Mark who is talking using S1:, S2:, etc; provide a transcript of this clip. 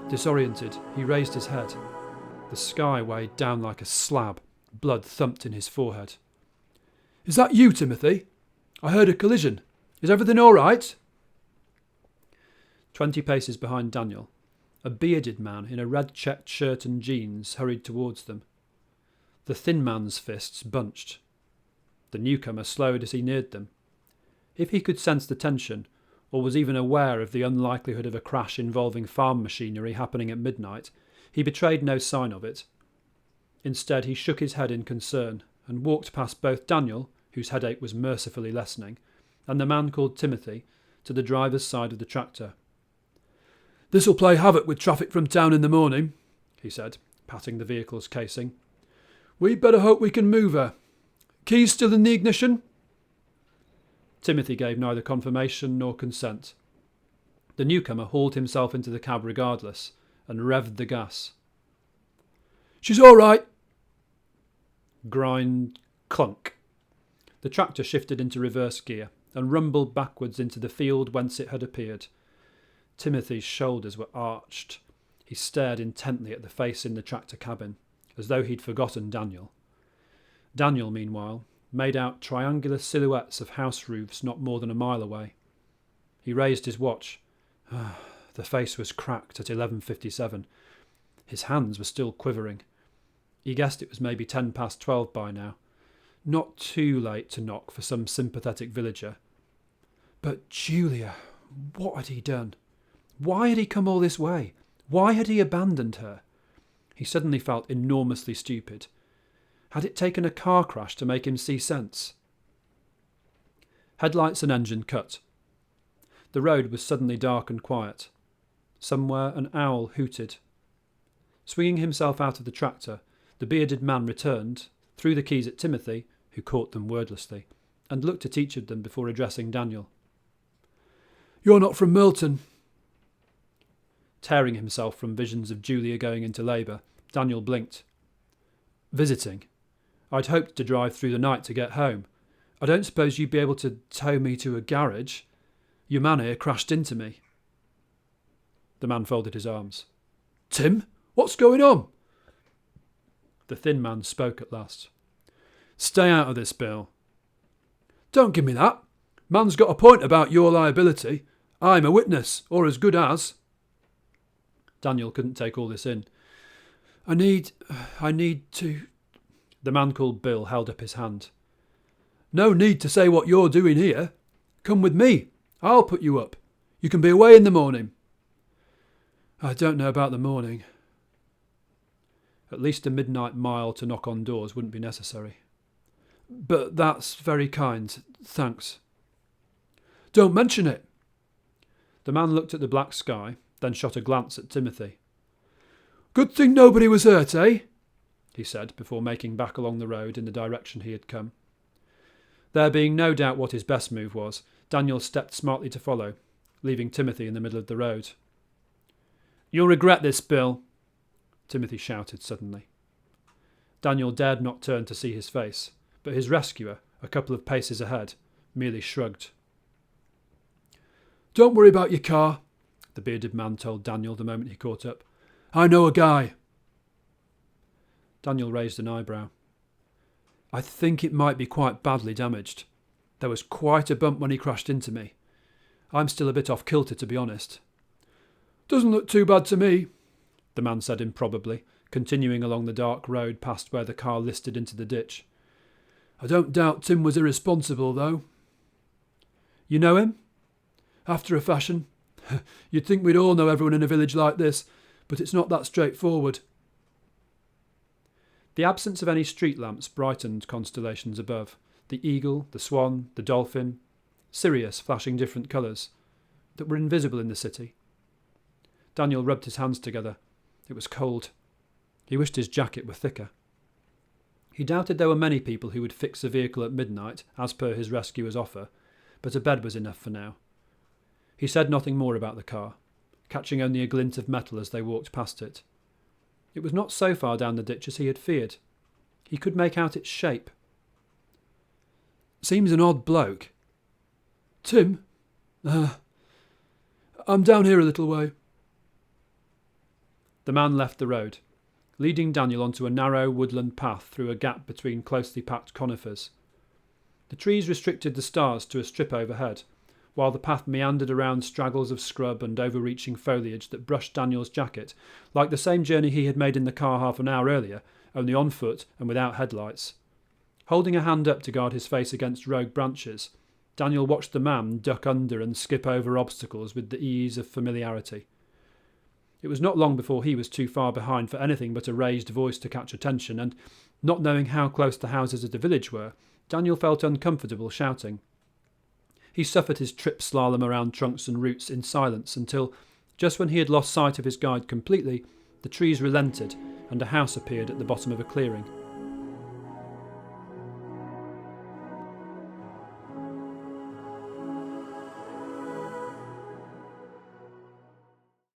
S1: Disoriented, he raised his head. The sky weighed down like a slab. Blood thumped in his forehead. "Is that you, Timothy? I heard a collision. Is everything all right?" 20 paces behind Daniel, a bearded man in a red checked shirt and jeans hurried towards them. The thin man's fists bunched. The newcomer slowed as he neared them. If he could sense the tension, or was even aware of the unlikelihood of a crash involving farm machinery happening at midnight, he betrayed no sign of it. Instead, he shook his head in concern and walked past both Daniel, whose headache was mercifully lessening, and the man called Timothy, to the driver's side of the tractor. "This'll play havoc with traffic from town in the morning," he said, patting the vehicle's casing. "We'd better hope we can move her. Keys still in the ignition?" Timothy gave neither confirmation nor consent. The newcomer hauled himself into the cab regardless, and revved the gas. "She's all right." Grind, clunk. The tractor shifted into reverse gear and rumbled backwards into the field whence it had appeared. Timothy's shoulders were arched. He stared intently at the face in the tractor cabin, as though he'd forgotten Daniel. Daniel, meanwhile, made out triangular silhouettes of house roofs not more than a mile away. He raised his watch. The face was cracked at 11:57. His hands were still quivering. He guessed it was maybe 12 by now. Not too late to knock for some sympathetic villager. But Julia, what had he done? Why had he come all this way? Why had he abandoned her? He suddenly felt enormously stupid. Had it taken a car crash to make him see sense? Headlights and engine cut. The road was suddenly dark and quiet. Somewhere an owl hooted. Swinging himself out of the tractor, the bearded man returned, threw the keys at Timothy, who caught them wordlessly, and looked at each of them before addressing Daniel. "You're not from Milton." Tearing himself from visions of Julia going into labour, Daniel blinked. "Visiting. I'd hoped to drive through the night to get home. I don't suppose you'd be able to tow me to a garage? Your man here crashed into me." The man folded his arms. "Tim, what's going on?" The thin man spoke at last. "Stay out of this, Bill." "Don't give me that. Man's got a point about your liability. I'm a witness, or as good as." Daniel couldn't take all this in. I need to... The man called Bill held up his hand. "No need to say what you're doing here. Come with me. I'll put you up. You can be away in the morning." "I don't know about the morning." At least a midnight mile to knock on doors wouldn't be necessary. "But that's very kind. Thanks." "Don't mention it." The man looked at the black sky, then shot a glance at Timothy. "Good thing nobody was hurt, eh?" he said, before making back along the road in the direction he had come. There being no doubt what his best move was, Daniel stepped smartly to follow, leaving Timothy in the middle of the road. "You'll regret this, Bill," Timothy shouted suddenly. Daniel dared not turn to see his face, but his rescuer, a couple of paces ahead, merely shrugged. "Don't worry about your car," the bearded man told Daniel the moment he caught up. "I know a guy." Daniel raised an eyebrow. "I think it might be quite badly damaged. There was quite a bump when he crashed into me. I'm still a bit off kilter, to be honest." "Doesn't look too bad to me," the man said improbably, continuing along the dark road past where the car listed into the ditch. "I don't doubt Tim was irresponsible, though." "You know him?" "After a fashion. You'd think we'd all know everyone in a village like this, but it's not that straightforward." The absence of any street lamps brightened constellations above, the eagle, the swan, the dolphin, Sirius flashing different colours, that were invisible in the city. Daniel rubbed his hands together. It was cold. He wished his jacket were thicker. He doubted there were many people who would fix a vehicle at midnight, as per his rescuer's offer, but a bed was enough for now. He said nothing more about the car, catching only a glint of metal as they walked past it. It was not so far down the ditch as he had feared. He could make out its shape. "Seems an odd bloke." "Tim? I'm down here a little way." The man left the road, leading Daniel onto a narrow woodland path through a gap between closely packed conifers. The trees restricted the stars to a strip overhead, while the path meandered around straggles of scrub and overreaching foliage that brushed Daniel's jacket, like the same journey he had made in the car half an hour earlier, only on foot and without headlights. Holding a hand up to guard his face against rogue branches, Daniel watched the man duck under and skip over obstacles with the ease of familiarity. It was not long before he was too far behind for anything but a raised voice to catch attention, and, not knowing how close the houses of the village were, Daniel felt uncomfortable shouting. He suffered his trip slalom around trunks and roots in silence until, just when he had lost sight of his guide completely, the trees relented and a house appeared at the bottom of a clearing.